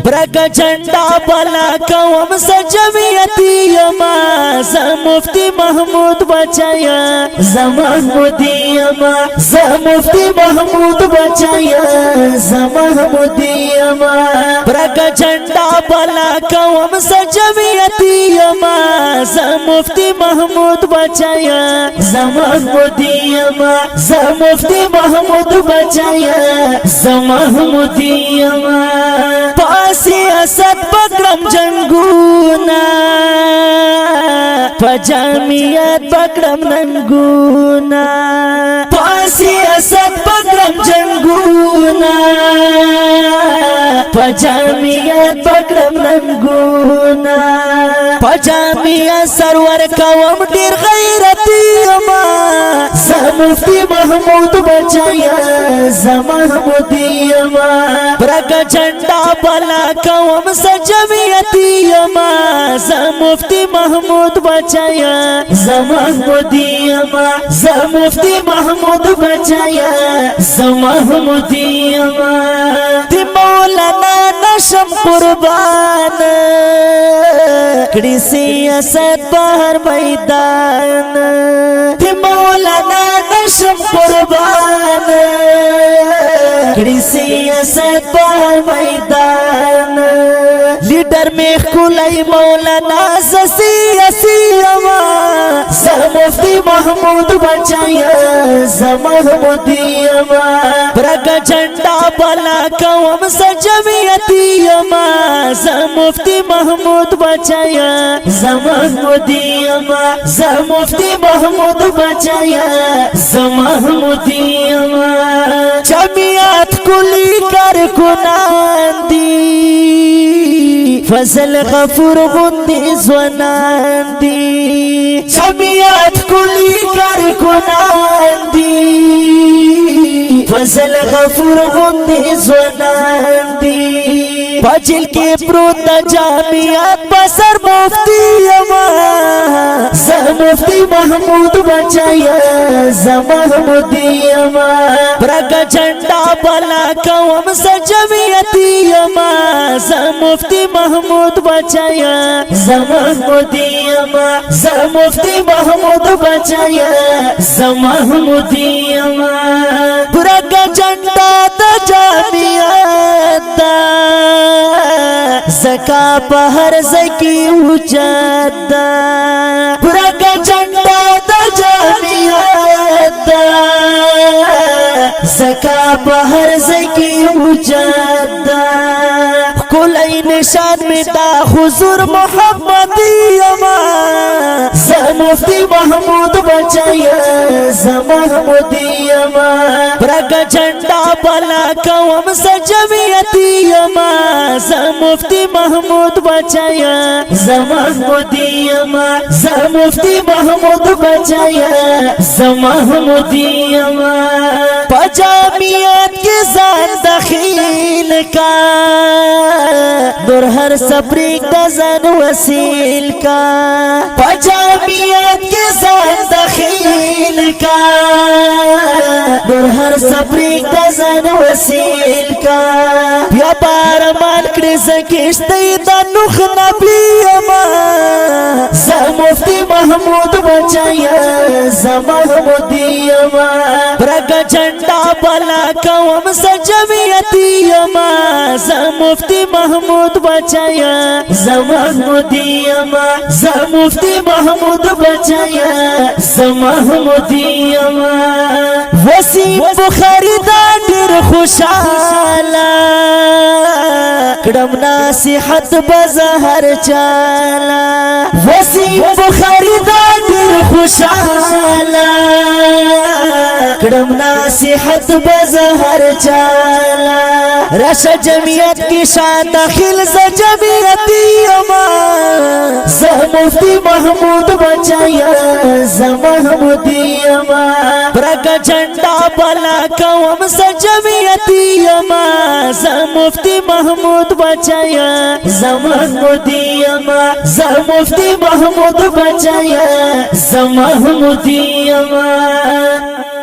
برګ جنډا بلا کوم سجمیتی یما ز مفتی محمود بچایا زمان مودی یما ز مفتی محمود بچایا زمان مودی یما برګ جنډا بلا کوم سجمیتی یما ز مفتی محمود بچایا زمان مودی یما ز مفتی محمود بچایا زمان مودی یما سیاست بکرم جنگونا پجامیت بکرم ننگونا سیاست بکرم جنگونا پجامیت بکرم ننگونا پجامیت سرور کوم دیر غیرتی اما مفتی محمود بچایا زمان مودی اما برګ جنډا بلا کوم سجمیتی اما ز مفتی محمود بچایا زمان مودی اما ز مفتی محمود بچایا زمان مودی اما دی مولانا نشم قربان کړي سیاست بهر میدان دی مولانا نشم قربان کړي سیاست بهر میدان لیډر میخ کولای مولانا سیاسی اما ز مفتی محمود بچایا زمان مودی اما برګ جنډا بلا کوم سجمیتی اما ز مفتی محمود بچایا زمان مودی اما ز مفتی محمود بچایا زمان مودی اما جمعیت کلی کر کنان دی فضل غفور غندی زونان دی جمعیت کلی کر کنان دی فضل غفور غندی زونان دی پاچل کی پروت جامعیت بسر مفتی اما ز مفتی محمود بچایا زمان مودی اما برګ جنډا بلا کوم سجمیتی اما ز مفتی محمود بچایا زمان مودی اما ز مفتی محمود بچایا زمان مودی اما برګ جنډا د جامعیت زکا پہر زکی وجد برګ جنډا د جامعیت زکا پہر زکی وجد کولای نشان می دا حضور محمدی اما ز مفتی محمود بچایا زمان مودی اما برګ جنډا بلا کوم سجمیتی اما ز مفتی محمود بچایا زمان مودی اما ز مفتی محمود بچایا زمان مودی اما پجامیت کی ځان دخیل کا نور هر سپریک د ځان وسیل کا پجامیت کی ځان دخیل کا نور هر سپریک د ځان وسیل کا بیا بار مان کړي زکشتي د نوح نبی اما ز مفتی محمود بچایا زمان مودی اما برګ جنډا بلا کوم سجمیتی اما ز مفتی محمود بچایا زمان مودی اما ز مفتی محمود بچایا زمان مودی اما وسیم بخاری دا ډیر خوشاله کړم نصیحت بزهر چالا وسیم بخاری دا ډیر خوشاله کړم نصیحت بزهر چالا رش جمعیت کی شان داخل ز جمعیتی اما ز مفتی محمود بچایا زمان مودی اما برګ جنډا بلا کوم سجمیتی اما ز مفتی محمود بچایا زمان مودی اما ز مفتی محمود بچایا زمان مودی اما